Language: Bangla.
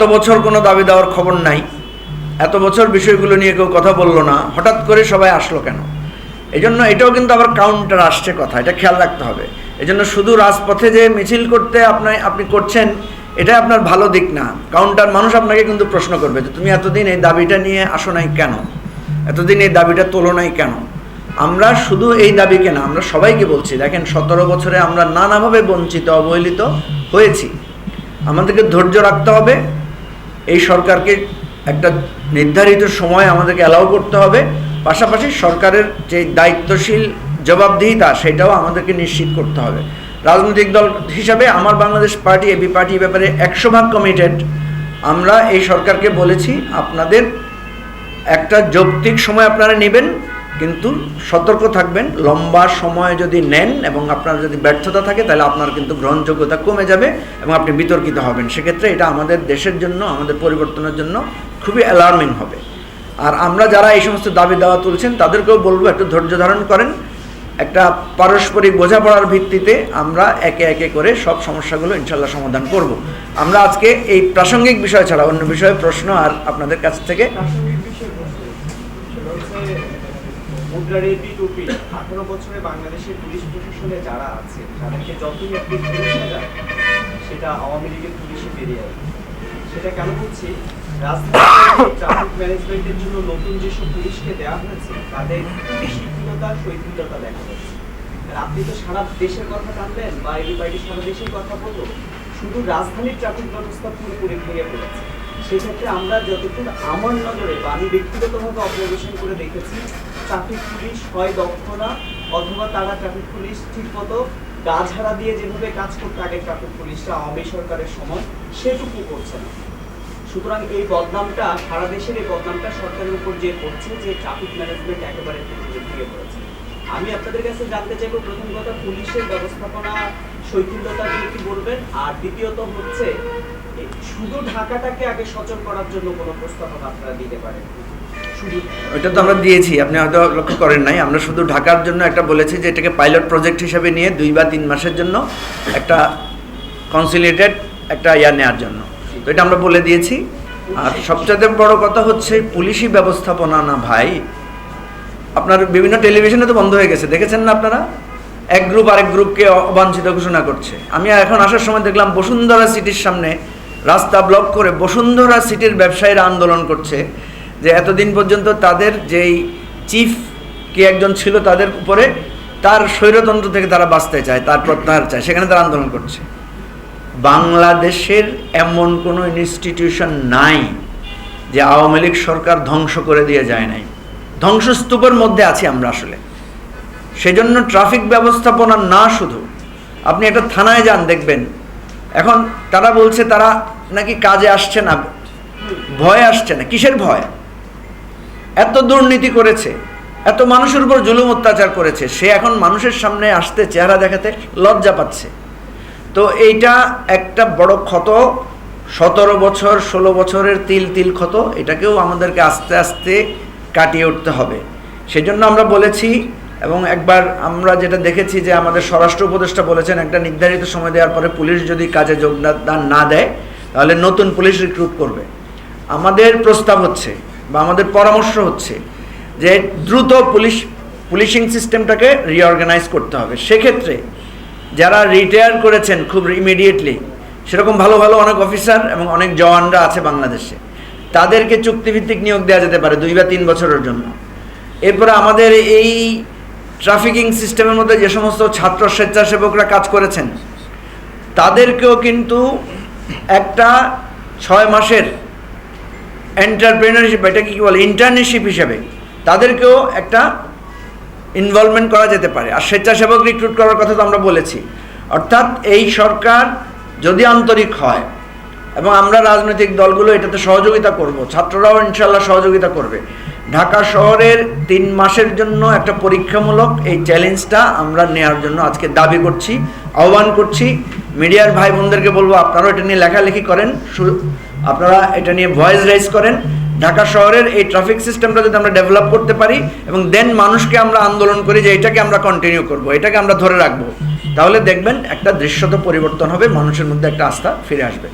এত বছর কোনো দাবি দেওয়ার খবর নাই, এত বছর বিষয়গুলো নিয়ে কেউ কথা বললো না, হঠাৎ করে সবাই আসলো কেন? এই জন্য এটাও কিন্তু আবার কাউন্টার আসছে কথা, এটা খেয়াল রাখতে হবে। এই জন্য শুধু রাজপথে যে মিছিল করতে আপনি করছেন এটাই আপনার ভালো দিক না। কাউন্টার মানুষ আপনাকে কিন্তু প্রশ্ন করবে যে তুমি এতদিন এই দাবিটা নিয়ে আসো নাই কেন, এতদিন এই দাবিটা তোলো নাই কেন? আমরা শুধু এই দাবিকে না, আমরা সবাইকে বলছি, দেখেন 17 বছরে আমরা নানাভাবে বঞ্চিত অবহেলিত হয়েছি। আমাদেরকে ধৈর্য রাখতে হবে, এই সরকারকে একটা নির্ধারিত সময় আমাদেরকে অ্যালাউ করতে হবে, পাশাপাশি সরকারের যে দায়িত্বশীল জবাবদিহিতা সেটাও আমাদেরকে নিশ্চিত করতে হবে। রাজনৈতিক দল হিসাবে আমার বাংলাদেশ পার্টি, এবি পার্টি ব্যাপারে 100% কমিটেড। আমরা এই সরকারকে বলেছি আপনাদের একটা যৌক্তিক সময় আপনারা নেবেন, কিন্তু সতর্ক থাকবেন, লম্বা সময় যদি নেন এবং আপনার যদি ব্যর্থতা থাকে তাহলে আপনার কিন্তু গ্রহণযোগ্যতা কমে যাবে এবং আপনি বিতর্কিত হবেন। সেক্ষেত্রে এটা আমাদের দেশের জন্য, আমাদের পরিবর্তনের জন্য খুবই অ্যালার্মিং হবে। আর আমরা যারা এই সমস্ত দাবি দাওয়া তুলছেন তাদেরকেও বলবো একটু ধৈর্য ধারণ করেন, একটা পারস্পরিক বোঝাপড়ার ভিত্তিতে আমরা একে একে করে সব সমস্যাগুলো ইনশাল্লাহ সমাধান করব। আমরা আজকে এই প্রাসঙ্গিক বিষয় ছাড়া অন্য বিষয়ে প্রশ্ন আর আপনাদের কাছ থেকে 18 বছরে বাংলাদেশের পুলিশ প্রশাসনে যারা আছে তাদেরকে যতই আপনি সেটা আওয়ামী লীগের পুলিশে বেরিয়ে আসবে। সেটা কেন বলছি, রাজধানীর ট্রাফিক ম্যানেজমেন্টের জন্য নতুন যেসব পুলিশকে দেওয়া হয়েছে তাদের শিক্ষিততা শৈথিলতা দেখা যাচ্ছে। আপনি তো সারা দেশের কথা টানলেন বা এই বাইরে সারা দেশের কথা বলবো, শুধু রাজধানীর ট্রাফিক ব্যবস্থা পুরোপুরি ভেঙে পড়েছে। সেক্ষেত্রে আমরা যতটুকু আমার নজরে বা আমি ব্যক্তিগতভাবে অবজারভেশন করে দেখেছি, ট্রাফিক পুলিশ হয় দক্ষ না, অথবা তারা ট্রাফিক পুলিশ ঠিক মতো গা ঝাড়া দিয়ে যেভাবে কাজ করতে আগে ট্রাফিক পুলিশরা আওয়ামী সরকারের সময় সেটুকু করছে না। সুতরাং এই বদনামটা সারা দেশের, এই বদনামটা সরকারের উপর যে পড়ছে যে ট্রাফিক ম্যানেজমেন্ট একেবারে ভেঙে পড়েছে। আমি আপনাদের কাছে জানতে চাইবো, প্রথম কথা পুলিশের ব্যবস্থাপনা শৈথিলতা নিয়ে কি বলবেন, আর দ্বিতীয়ত হচ্ছে শুধু ঢাকাটাকে আগে সচল করার জন্য কোনো প্রস্তাবনা আপনারা দিতে পারেন? ওইটা তো আমরা দিয়েছি, আপনি হয়তো লক্ষ্য করেন নাই। আমরা শুধু ঢাকার জন্য একটা বলেছি যে এটাকে পাইলট প্রজেক্ট হিসেবে নিয়ে 2 বা 3 মাসের জন্য একটা কনসিলিয়েটেড একটা নেওয়ার জন্য, তো এটা আমরা বলে দিয়েছি। আর সবচেয়ে বড় কথা হচ্ছে পুলিশি ব্যবস্থাপনা না ভাই, আপনার বিভিন্ন টেলিভিশনে তো বন্ধ হয়ে গেছে, দেখেছেন না আপনারা? এক গ্রুপ আরেক গ্রুপকে অবাঞ্ছিত ঘোষণা করছে। আমি এখন আসার সময় দেখলাম বসুন্ধরা সিটির সামনে রাস্তা ব্লক করে বসুন্ধরা সিটির ব্যবসায়ীরা আন্দোলন করছে যে এতদিন পর্যন্ত তাদের যেই চিফ কে একজন ছিল তাদের উপরে, তার স্বৈরতন্ত্র থেকে তারা বাঁচতে চায়, তার প্রত্যাহার চায়, সেখানে তারা আন্দোলন করছে। বাংলাদেশের এমন কোনো ইনস্টিটিউশন নাই যে আওয়ামী লীগ সরকার ধ্বংস করে দিয়ে যায় নাই। ধ্বংসস্তূপের মধ্যে আছি আমরা আসলে। সেজন্য ট্রাফিক ব্যবস্থাপনা না, শুধু আপনি একটা থানায় যান দেখবেন, এখন তারা বলছে তারা নাকি কাজে আসছে না, ভয় আসছে না। কিসের ভয়? এত দুর্নীতি করেছে, এত মানুষের উপর জুলুম অত্যাচার করেছে, সে এখন মানুষের সামনে আসতে, চেহারা দেখাতে লজ্জা পাচ্ছে। তো এইটা একটা বড় ক্ষত, 17 বছর 16 বছরের তিল তিল ক্ষত, এটাকেও আমাদেরকে আস্তে আস্তে কাটিয়ে উঠতে হবে। সেজন্য আমরা বলেছি, এবং একবার আমরা যেটা দেখেছি যে আমাদের স্বরাষ্ট্র উপদেষ্টা বলেছেন একটা নির্ধারিত সময় দেওয়ার পরে পুলিশ যদি কাজে যোগদান না দেয় তাহলে নতুন পুলিশ রিক্রুট করবে। আমাদের প্রস্তাব হচ্ছে বা আমাদের পরামর্শ হচ্ছে যে দ্রুত পুলিশিং সিস্টেমটাকে রিঅর্গানাইজ করতে হবে। সেক্ষেত্রে যারা রিটায়ার করেছেন খুব ইমিডিয়েটলি, সেরকম ভালো ভালো অনেক অফিসার এবং অনেক জওয়ানরা আছে বাংলাদেশে, তাদেরকে চুক্তিভিত্তিক নিয়োগ দেওয়া যেতে পারে 2 বা 3 বছরের জন্য। এরপরে আমাদের এই ট্রাফিকিং সিস্টেমের মধ্যে যে সমস্ত ছাত্র স্বেচ্ছাসেবকরা কাজ করেছেন তাদেরকেও কিন্তু একটা 6 মাসের এন্টারপ্রেনারশিপ, এটা কি বলে, ইন্টার্নশিপ হিসেবে তাদেরকেও একটা ইনভলভমেন্ট করা যেতে পারে। আর স্বেচ্ছাসেবক রিক্রুট করার কথা তো আমরা বলেছি। অর্থাৎ এই সরকার যদি আন্তরিক হয়, এবং আমরা রাজনৈতিক দলগুলো এটাতে সহযোগিতা করব, ছাত্ররাও ইনশাল্লাহ সহযোগিতা করবে, ঢাকা শহরের 3 মাসের জন্য একটা পরীক্ষামূলক এই চ্যালেঞ্জটা আমরা নেওয়ার জন্য আজকে দাবি করছি, আহ্বান করছি। মিডিয়ার ভাই বোনদেরকে বলবো আপনারাও এটা নিয়ে লেখালেখি করেন, আপনারা এটা নিয়ে ভয়েস রাইজ করেন। ঢাকা শহরের এই ট্রাফিক সিস্টেমটা যদি আমরা ডেভেলপ করতে পারি এবং দেন মানুষকে আমরা আন্দোলন করি যে এটাকে আমরা কন্টিনিউ করব, এটাকে আমরা ধরে রাখবো, তাহলে দেখবেন একটা দৃশ্যত পরিবর্তন হবে, মানুষের মধ্যে একটা আস্থা ফিরে আসবে।